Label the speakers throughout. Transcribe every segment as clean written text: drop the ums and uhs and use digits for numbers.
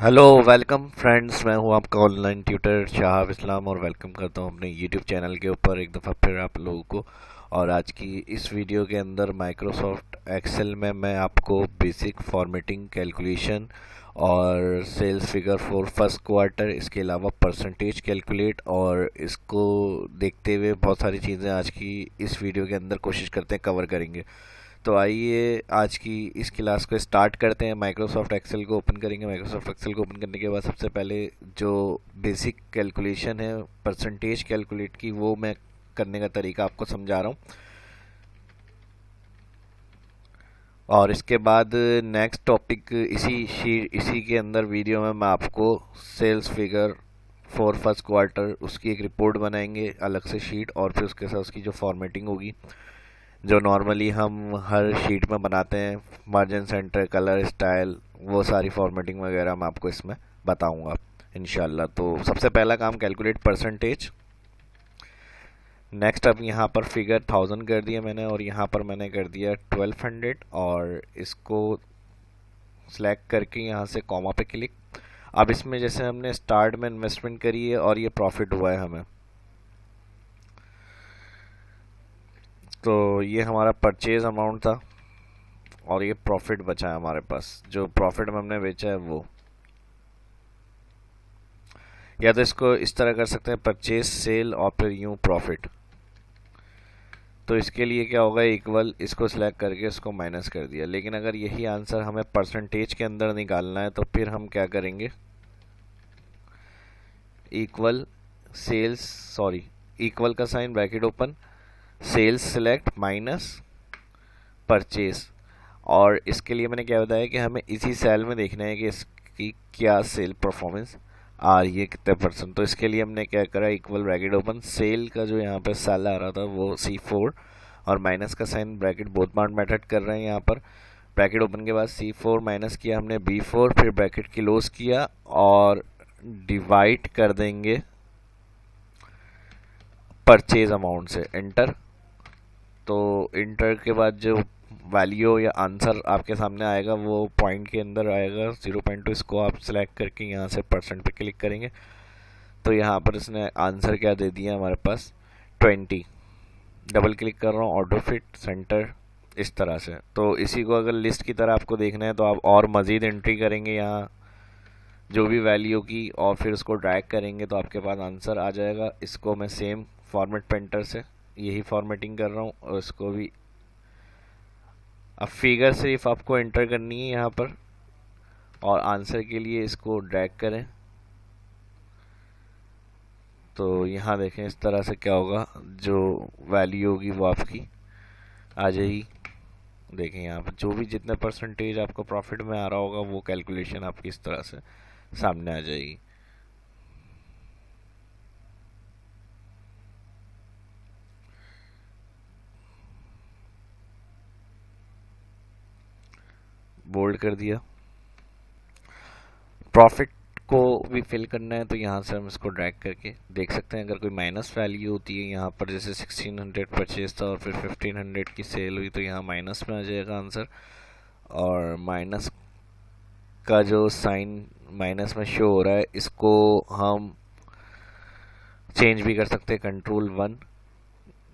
Speaker 1: Hello welcome friends, मैं हूं आपका ऑनलाइन ट्यूटर शाहाब इस्लाम और वेलकम करता हूं अपने यूट्यूब चैनल के ऊपर एक दफ़ा फिर आप लोगों को। और आज की इस वीडियो के अंदर माइक्रोसॉफ्ट एक्सेल में मैं आपको बेसिक फॉर्मेटिंग कैलकुलेशन और sales figure for first quarter, इसके अलावा परसेंटेज कैलकुलेट और इसको देखते हुए बहुत सारी चीज़ें आज की इस वीडियो के अंदर कोशिश करते हैं कवर करेंगे। तो आइए आज की इस क्लास को स्टार्ट करते हैं। माइक्रोसॉफ्ट एक्सेल को ओपन करेंगे। माइक्रोसॉफ्ट एक्सेल को ओपन करने के बाद सबसे पहले जो बेसिक कैलकुलेशन है परसेंटेज कैलकुलेट की, वो मैं करने का तरीका आपको समझा रहा हूँ। और इसके बाद नेक्स्ट टॉपिक इसी के अंदर वीडियो में मैं आपको sales figure for first quarter उसकी एक रिपोर्ट बनाएंगे अलग से शीट, और फिर उसके साथ उसकी जो फॉर्मेटिंग होगी जो नॉर्मली हम हर शीट में बनाते हैं, मार्जिन सेंटर, कलर, स्टाइल, वो सारी फॉर्मेटिंग वगैरह मैं आपको इसमें बताऊंगा इंशाल्लाह। तो सबसे पहला काम कैलकुलेट परसेंटेज। नेक्स्ट अब यहाँ पर फिगर 1000 कर दिया मैंने और यहाँ पर मैंने कर दिया 1200 और इसको सिलेक्ट करके यहाँ से कॉमा पे क्लिक। अब इसमें जैसे हमने स्टार्ट में इन्वेस्टमेंट करी है और ये प्रॉफिट हुआ है हमें, तो ये हमारा परचेज अमाउंट था और ये प्रॉफिट बचा है हमारे पास। जो प्रॉफिट में हमने बेचा है वो, या तो इसको इस तरह कर सकते हैं परचेज सेल और फिर यूं प्रॉफिट। तो इसके लिए क्या होगा, इक्वल, इसको सिलेक्ट करके इसको माइनस कर दिया। लेकिन अगर यही आंसर हमें परसेंटेज के अंदर निकालना है तो फिर हम क्या करेंगे, इक्वल सेल्स, सॉरी, इक्वल का sign, bracket open, sales select minus purchase. और इसके लिए मैंने क्या बताया कि हमें इसी सेल में देखना है कि इसकी क्या सेल परफॉर्मेंस आ रही है, कितने परसेंट। तो इसके लिए हमने क्या करा, इक्वल ब्रैकेट ओपन, सेल का जो यहाँ पे सेल आ रहा था वो C4 और माइनस का sign, bracket both part method कर रहे हैं यहाँ पर। ब्रैकेट ओपन के बाद C4 माइनस किया हमने B4, फिर ब्रैकेट क्लोज किया और डिवाइड कर देंगे परचेज अमाउंट से, एंटर। तो इंटर के बाद जो वैल्यू या आंसर आपके सामने आएगा वो पॉइंट के अंदर आएगा 0.2। इसको आप सिलेक्ट करके यहाँ से परसेंट पे क्लिक करेंगे तो यहाँ पर इसने आंसर क्या दे दिया हमारे पास 20। डबल क्लिक कर रहा हूँ, ऑटो फिट सेंटर, इस तरह से। तो इसी को अगर लिस्ट की तरह आपको देखना है तो आप और मज़ीद एंट्री करेंगे यहाँ जो भी वैल्यू की, और फिर उसको ड्रैग करेंगे तो आपके पास आंसर आ जाएगा। इसको मैं सेम फॉर्मेट पेंटर से यही फॉर्मेटिंग कर रहा हूँ और इसको भी अब फिगर सिर्फ आपको एंटर करनी है यहाँ पर, और आंसर के लिए इसको ड्रैग करें तो यहाँ देखें इस तरह से क्या होगा, जो वैल्यू होगी वो आपकी आ जाएगी। देखें यहाँ पर जो भी जितने परसेंटेज आपको प्रॉफिट में आ रहा होगा वो कैलकुलेशन आपकी इस तरह से सामने आ जाएगी। बोल्ड कर दिया। प्रॉफिट को भी फिल करना है तो यहाँ से हम इसको ड्रैग करके देख सकते हैं। अगर कोई माइनस वैल्यू होती है यहाँ पर, जैसे 1600 परचेज था और फिर 1500 की सेल हुई, तो यहाँ माइनस में आ जाएगा आंसर। और माइनस का जो साइन माइनस में शो हो रहा है इसको हम चेंज भी कर सकते हैं, Ctrl+1।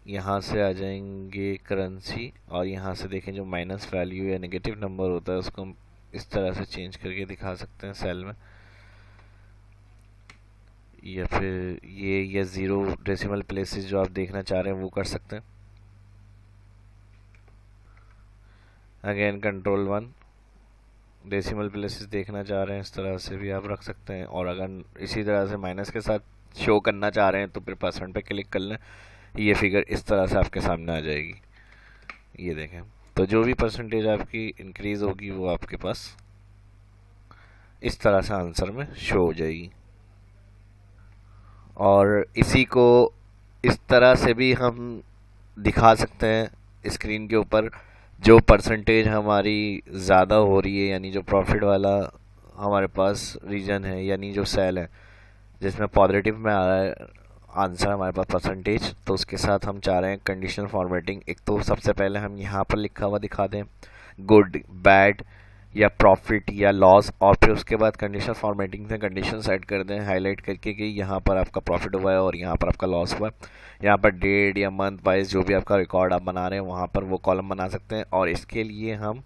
Speaker 1: यहाँ से आ जाएंगे करेंसी और यहाँ से देखें जो माइनस वैल्यू या नेगेटिव नंबर होता है उसको हम इस तरह से चेंज करके दिखा सकते हैं सेल में, या फिर ये या ज़ीरो डेसिमल प्लेसेस जो आप देखना चाह रहे हैं वो कर सकते हैं। अगेन Ctrl+1, डेसिमल प्लेसेस देखना चाह रहे हैं इस तरह से भी आप रख सकते हैं। और अगर इसी तरह से माइनस के साथ शो करना चाह रहे हैं तो फिर परसेंट पे क्लिक कर लें, ये फिगर इस तरह से आपके सामने आ जाएगी। ये देखें, तो जो भी परसेंटेज आपकी इंक्रीज होगी वो आपके पास इस तरह से आंसर में शो हो जाएगी। और इसी को इस तरह से भी हम दिखा सकते हैं स्क्रीन के ऊपर, जो परसेंटेज हमारी ज़्यादा हो रही है, यानी जो प्रॉफिट वाला हमारे पास रीजन है, यानी जो सेल है जिसमें पॉजिटिव में आ रहा है आंसर हमारे पास परसेंटेज, तो उसके साथ हम चाह रहे हैं कंडीशनल फॉर्मेटिंग। एक तो सबसे पहले हम यहाँ पर लिखा हुआ दिखा दें गुड, बैड, या प्रॉफिट या लॉस, और फिर उसके बाद कंडीशन फॉर्मेटिंग से कंडीशन सेट कर दें हाईलाइट करके कि यहाँ पर आपका प्रॉफिट हुआ है और यहाँ पर आपका लॉस हुआ है। यहाँ पर डेट या मंथ वाइज जो भी आपका रिकॉर्ड आप बना रहे हैं वहाँ पर वो कॉलम बना सकते हैं। और इसके लिए हम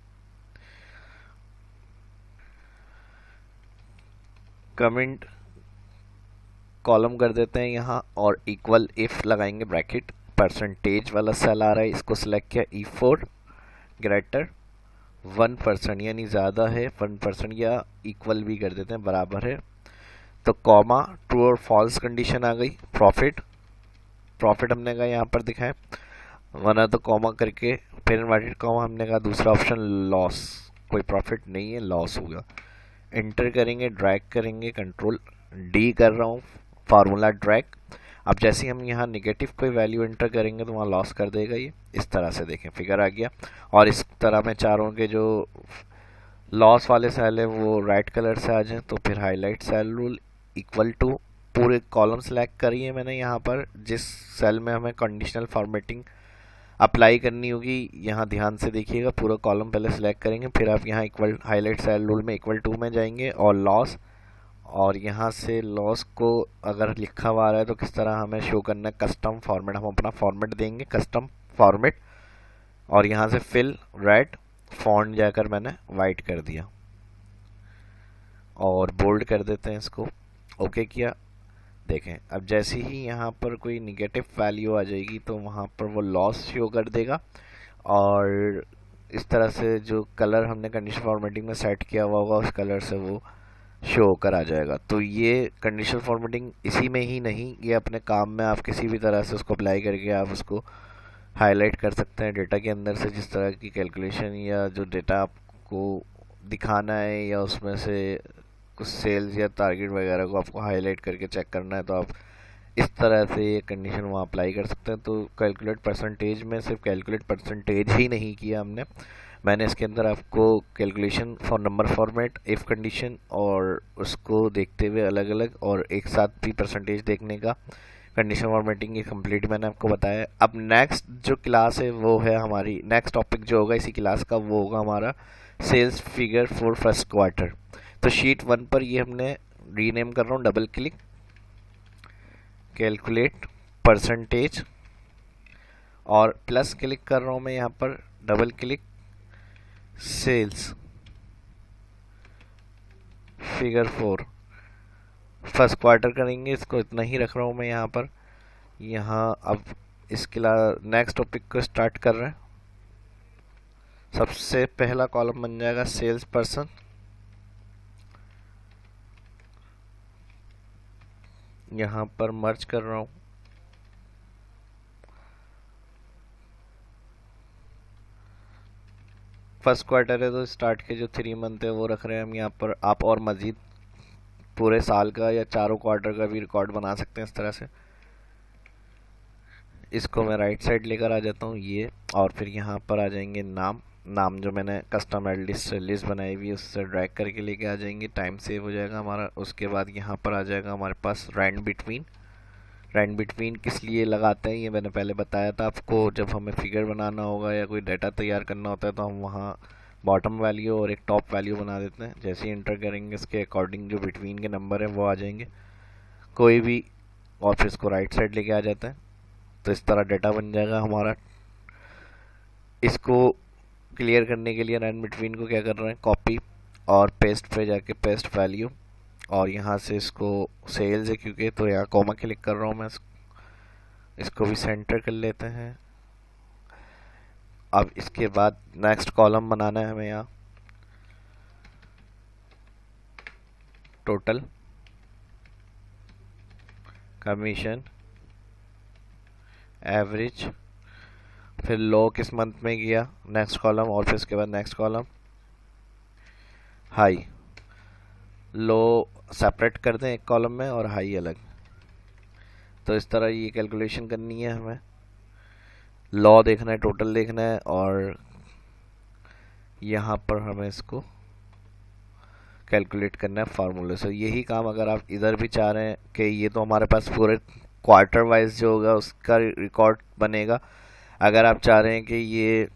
Speaker 1: कमेंट कॉलम कर देते हैं यहाँ और इक्वल इफ लगाएंगे ब्रैकेट, परसेंटेज वाला सेल आ रहा है इसको सिलेक्ट किया, E4 ग्रेटर 1% यानी ज़्यादा है 1% या इक्वल भी कर देते हैं बराबर है, तो कॉमा ट्रू और फॉल्स कंडीशन आ गई। प्रॉफिट प्रॉफिट हमने कहा यहाँ पर दिखाएं, वरना तो कॉमा करके फिर इन्वर्टेड कॉमा हमने कहा दूसरा ऑप्शन लॉस, कोई प्रॉफिट नहीं है लॉस होगा। इंटर करेंगे, ड्रैग करेंगे, कंट्रोल डी कर रहा हूँ, फार्मूला ड्रैग। अब जैसे ही हम यहाँ नेगेटिव कोई वैल्यू एंटर करेंगे तो वहाँ लॉस कर देगा ये, इस तरह से देखें फिगर आ गया। और इस तरह में चारों के जो लॉस वाले सेल है वो राइट कलर से आ जाए, तो फिर highlight cell rule equal to पूरे कॉलम सेलेक्ट करिए मैंने यहाँ पर जिस सेल में हमें कंडीशनल फॉर्मेटिंग अप्लाई करनी होगी, यहाँ ध्यान से देखिएगा पूरा कॉलम पहले सेलेक्ट करेंगे, फिर आप यहाँ इक्वल हाईलाइट सेल रूल में इक्वल टू में जाएंगे और लॉस, और यहाँ से लॉस को अगर लिखा हुआ आ रहा है तो किस तरह हमें शो करना है, कस्टम फॉर्मेट, हम अपना फॉर्मेट देंगे कस्टम फॉर्मेट, और यहाँ से फिल रेड फॉन्ट जाकर मैंने वाइट कर दिया और बोल्ड कर देते हैं इसको, ओके किया। देखें अब जैसे ही यहाँ पर कोई निगेटिव वैल्यू आ जाएगी तो वहाँ पर वो लॉस शो कर देगा, और इस तरह से जो कलर हमने कंडीशन फॉर्मेटिंग में सेट किया हुआ होगा उस कलर से वो शो होकर आ जाएगा। तो ये कंडीशन फॉर्मेटिंग इसी में ही नहीं, ये अपने काम में आप किसी भी तरह से उसको अप्लाई करके आप उसको हाईलाइट कर सकते हैं डेटा के अंदर से, जिस तरह की कैलकुलेशन या जो डेटा आपको दिखाना है या उसमें से कुछ सेल्स या टारगेट वगैरह को आपको हाईलाइट करके चेक करना है तो आप इस तरह से ये कंडीशन वहाँ अप्लाई कर सकते हैं। तो कैलकुलेट परसेंटेज में सिर्फ कैलकुलेट परसेंटेज ही नहीं किया मैंने इसके अंदर आपको calculation for number format, if condition और उसको देखते हुए अलग अलग और एक साथ भी परसेंटेज देखने का कंडीशन फॉर्मेटिंग ये कंप्लीट मैंने आपको बताया। अब नेक्स्ट जो क्लास है वो है हमारी, नेक्स्ट टॉपिक जो होगा इसी क्लास का वो होगा हमारा sales figure for first quarter. तो शीट 1 पर ये हमने रीनेम कर रहा हूँ, डबल क्लिक, कैलकुलेट परसेंटेज, और प्लस क्लिक कर रहा हूँ मैं यहाँ पर, double click, sales figure 4 first quarter करेंगे, इसको इतना ही रख रहा हूँ मैं यहाँ पर। यहाँ अब इसके नेक्स्ट टॉपिक को स्टार्ट कर रहे हैं। सबसे पहला कॉलम बन जाएगा सेल्स पर्सन, यहाँ पर मर्ज कर रहा हूँ, फर्स्ट क्वार्टर है तो स्टार्ट के जो 3 मंथ है वो रख रहे हैं हम यहाँ पर। आप और मज़ीद पूरे साल का या चारों क्वार्टर का भी रिकॉर्ड बना सकते हैं इस तरह से। इसको मैं राइट साइड लेकर आ जाता हूँ ये, और फिर यहाँ पर आ जाएंगे नाम जो मैंने कस्टम एड लिस्ट बनाई हुई है उससे ड्रैग करके लेके आ जाएंगे, टाइम सेव हो जाएगा हमारा। उसके बाद यहाँ पर आ जाएगा हमारे पास रैंड बिटवीन किस लिए लगाते हैं ये मैंने पहले बताया था आपको, जब हमें फिगर बनाना होगा या कोई डाटा तैयार करना होता है तो हम वहाँ बॉटम वैल्यू और एक टॉप वैल्यू बना देते हैं, जैसे ही इंटर करेंगे इसके अकॉर्डिंग जो बिटवीन के नंबर हैं वो आ जाएंगे कोई भी, और फिर इसको राइट साइड लेके आ जाते हैं। तो इस तरह डाटा बन जाएगा हमारा। इसको क्लियर करने के लिए रैंड बिटवीन को क्या कर रहे हैं, कॉपी और पेस्ट पे जाके पेस्ट वैल्यू, और यहाँ से इसको सेल्स है क्योंकि तो यहाँ कॉमा क्लिक कर रहा हूँ मैं, इसको भी सेंटर कर लेते हैं। अब इसके बाद नेक्स्ट कॉलम बनाना है हमें, यहाँ टोटल, कमीशन, एवरेज, फिर लो किस मंथ में किया नेक्स्ट कॉलम, और फिर इसके बाद नेक्स्ट कॉलम हाई, लो सेपरेट कर दें एक कॉलम में और हाई अलग। तो इस तरह ये कैलकुलेशन करनी है हमें, लॉ देखना है, टोटल देखना है, और यहाँ पर हमें इसको कैलकुलेट करना है फार्मूले से। यही काम अगर आप इधर भी चाह रहे हैं कि ये तो हमारे पास पूरे क्वार्टर वाइज जो होगा उसका रिकॉर्ड बनेगा, अगर आप चाह रहे हैं कि ये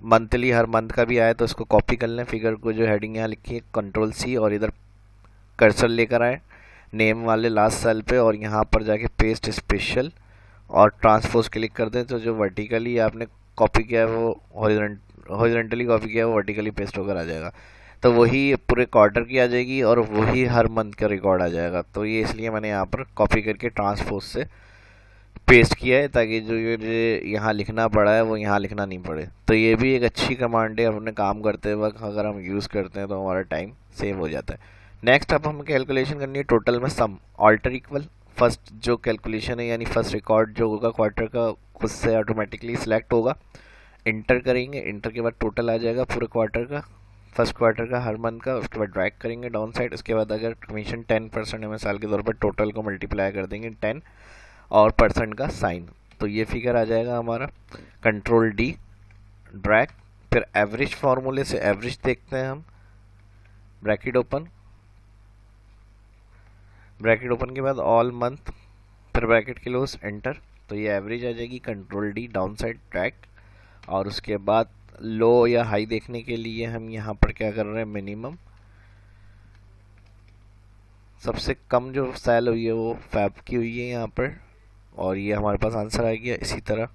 Speaker 1: मंथली हर मंथ का भी आए तो इसको कॉपी कर लें, फिगर को जो हेडिंग यहाँ लिखी है कंट्रोल सी और इधर कर्सर लेकर आए नेम वाले लास्ट सेल पे और यहाँ पर जाके पेस्ट स्पेशल और ट्रांसपोज क्लिक कर दें तो जो वर्टिकली आपने कॉपी किया है वो हॉरिजॉन्टली कॉपी किया है वो वर्टिकली पेस्ट होकर आ जाएगा। तो वही पूरे क्वार्टर की आ जाएगी और वही हर मंथ का रिकॉर्ड आ जाएगा। तो ये इसलिए मैंने यहाँ पर कॉपी करके ट्रांसपोज से पेस्ट किया है ताकि जो ये यहाँ लिखना पड़ा है वो यहाँ लिखना नहीं पड़े। तो ये भी एक अच्छी कमांड है, अपने काम करते वक्त अगर हम यूज़ करते हैं तो हमारा टाइम सेव हो जाता है। नेक्स्ट अब हमें कैलकुलेशन करनी है टोटल में सम ऑल्टर इक्वल। फर्स्ट जो कैलकुलेशन है यानी फर्स्ट रिकॉर्ड जो होगा क्वार्टर का खुद से ऑटोमेटिकली सिलेक्ट होगा, इंटर करेंगे, इंटर के बाद टोटल आ जाएगा पूरे क्वार्टर का, फर्स्ट क्वार्टर का हर मंथ का। उसके बाद ड्रैग करेंगे डाउन साइड, उसके बाद अगर कमीशन 10% है मिसाल के तौर पर टोटल को मल्टीप्लाई कर देंगे 10 और परसेंट का साइन, तो ये फिगर आ जाएगा हमारा। कंट्रोल डी ड्रैग, फिर एवरेज फार्मूले से एवरेज देखते हैं हम, ब्रैकेट ओपन, ब्रैकेट ओपन के बाद ऑल मंथ, फिर ब्रैकेट क्लोज, एंटर, तो ये एवरेज आ जाएगी। Control D down side drag और उसके बाद लो या हाई देखने के लिए हम यहाँ पर क्या कर रहे हैं, मिनिमम, सबसे कम जो सेल हुई है वो फैब की हुई है यहाँ पर और ये हमारे पास आंसर आ गया। इसी तरह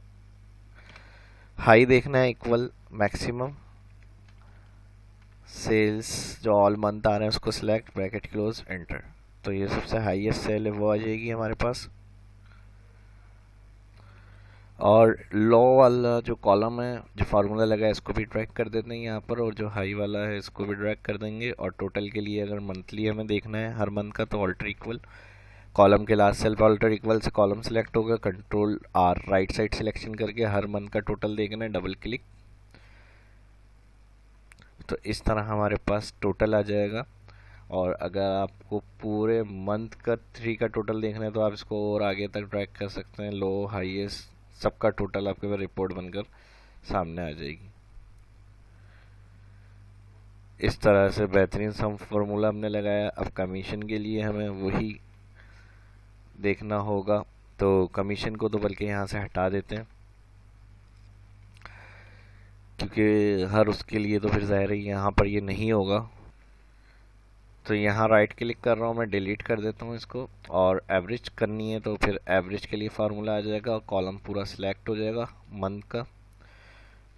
Speaker 1: हाई देखना है इक्वल मैक्सिमम, सेल्स जो ऑल मंथ आ रहे हैं उसको सिलेक्ट, ब्रैकेट क्लोज, एंटर, तो ये सबसे हाईएस्ट सेल है वो आ जाएगी हमारे पास। और लो वाला जो कॉलम है जो फार्मूला लगा है इसको भी ड्रैग कर देते हैं यहाँ पर और जो हाई वाला है इसको भी ड्रैग कर देंगे। और टोटल के लिए अगर मंथली हमें देखना है हर मंथ का तो ऑल्टर इक्वल, कॉलम के लास्ट सेल पर ऑल्टर इक्वल से कॉलम सेलेक्ट होगा, control R right side selection करके हर मंथ का टोटल देखना है, डबल क्लिक, तो इस तरह हमारे पास टोटल आ जाएगा। और अगर आपको पूरे मंथ का 3 का टोटल देखना है तो आप इसको और आगे तक ड्रैग कर सकते हैं, लो हाईएस्ट सबका टोटल आपके पास रिपोर्ट बनकर सामने आ जाएगी। इस तरह से बेहतरीन सम फार्मूला हमने लगाया। अब कमीशन के लिए हमें वही देखना होगा, तो कमीशन को तो बल्कि यहाँ से हटा देते हैं क्योंकि हर उसके लिए तो फिर ज़ाहिर है यहाँ पर ये नहीं होगा। तो यहाँ राइट क्लिक कर रहा हूँ मैं, डिलीट कर देता हूँ इसको और एवरेज करनी है तो फिर एवरेज के लिए फार्मूला आ जाएगा और कॉलम पूरा सिलेक्ट हो जाएगा मंथ का,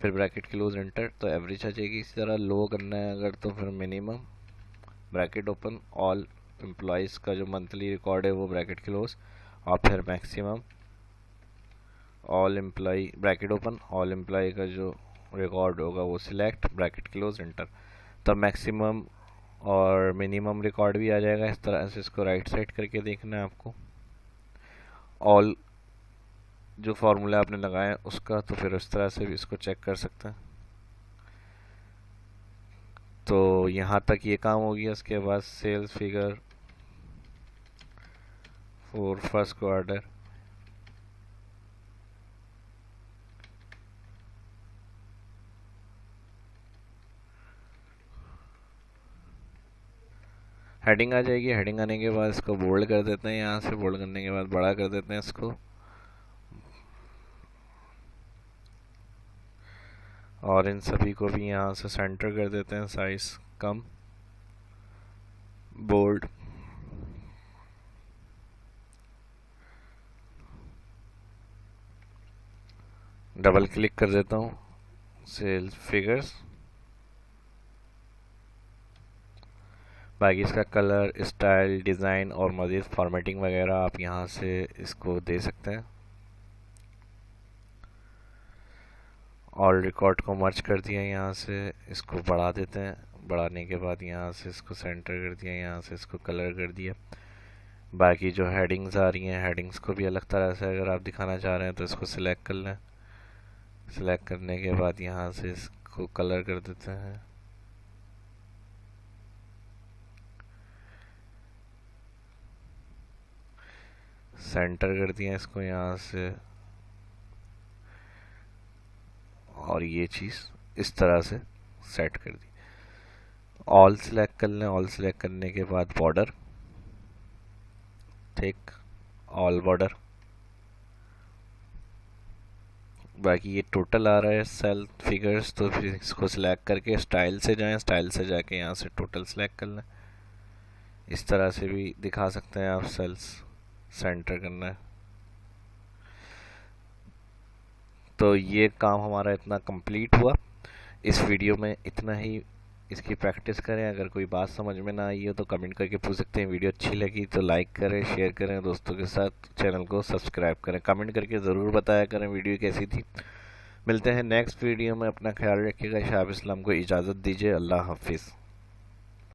Speaker 1: फिर ब्रैकेट क्लोज, एंटर, तो एवरेज आ जाएगी। इसी तरह लो करना है अगर तो फिर minimum, bracket open, all employees का जो मंथली रिकॉर्ड है वो ब्रैकेट क्लोज और फिर maximum, all employ, bracket open, all employ का जो रिकॉर्ड होगा वो सिलेक्ट, ब्रैकेट क्लोज, एंटर, तो मैक्सिमम और मिनिमम रिकॉर्ड भी आ जाएगा। इस तरह से इसको राइट साइड करके देखना है आपको, ऑल जो फार्मूला आपने लगाया उसका, तो फिर उस तरह से भी इसको चेक कर सकते हैं। तो यहाँ तक ये काम हो गया। उसके बाद sales figure for first quarter, heading आ जाएगी। हेडिंग आने के बाद इसको बोल्ड कर देते हैं, यहाँ से बोल्ड करने के बाद बड़ा कर देते हैं इसको, और इन सभी को भी यहाँ से सेंटर कर देते हैं, साइज कम, बोल्ड, डबल क्लिक कर देता हूँ, सेल्स फिगर्स, बाकी इसका कलर, स्टाइल, डिज़ाइन और मज़ीद फॉर्मेटिंग वगैरह आप यहाँ से इसको दे सकते हैं। ऑल रिकॉर्ड को मर्ज कर दिया, यहाँ से इसको बढ़ा देते हैं, बढ़ाने के बाद यहाँ से इसको सेंटर कर दिया, यहाँ से इसको कलर कर दिया। बाकी जो हेडिंग्स आ रही हैं हेडिंग्स को भी अलग तरह से अगर आप दिखाना चाह रहे हैं तो इसको सिलेक्ट कर लें, सिलेक्ट करने के बाद यहाँ से इसको कलर कर देते हैं, सेंटर कर दिया इसको यहाँ से, और ये चीज़ इस तरह से सेट कर दी। ऑल सिलेक्ट कर लें, ऑल सिलेक्ट करने के बाद बॉर्डर, ठीक, ऑल बॉर्डर, बाकी ये टोटल आ रहा है सेल फिगर्स, तो फिर इसको सिलेक्ट करके स्टाइल से जाएं, स्टाइल से जाके यहाँ से टोटल सेलेक्ट कर लें। इस तरह से भी दिखा सकते हैं आप सेल्स सेंटर करना है। तो ये काम हमारा इतना कंप्लीट हुआ। इस वीडियो में इतना ही, इसकी प्रैक्टिस करें। अगर कोई बात समझ में ना आई हो तो कमेंट करके पूछ सकते हैं। वीडियो अच्छी लगी तो लाइक करें, शेयर करें दोस्तों के साथ, चैनल को सब्सक्राइब करें। कमेंट करके ज़रूर बताया करें वीडियो कैसी थी। मिलते हैं नेक्स्ट वीडियो में। अपना ख्याल रखिएगा। शाह इस्लाम को इजाज़त दीजिए। अल्लाह हाफिज़।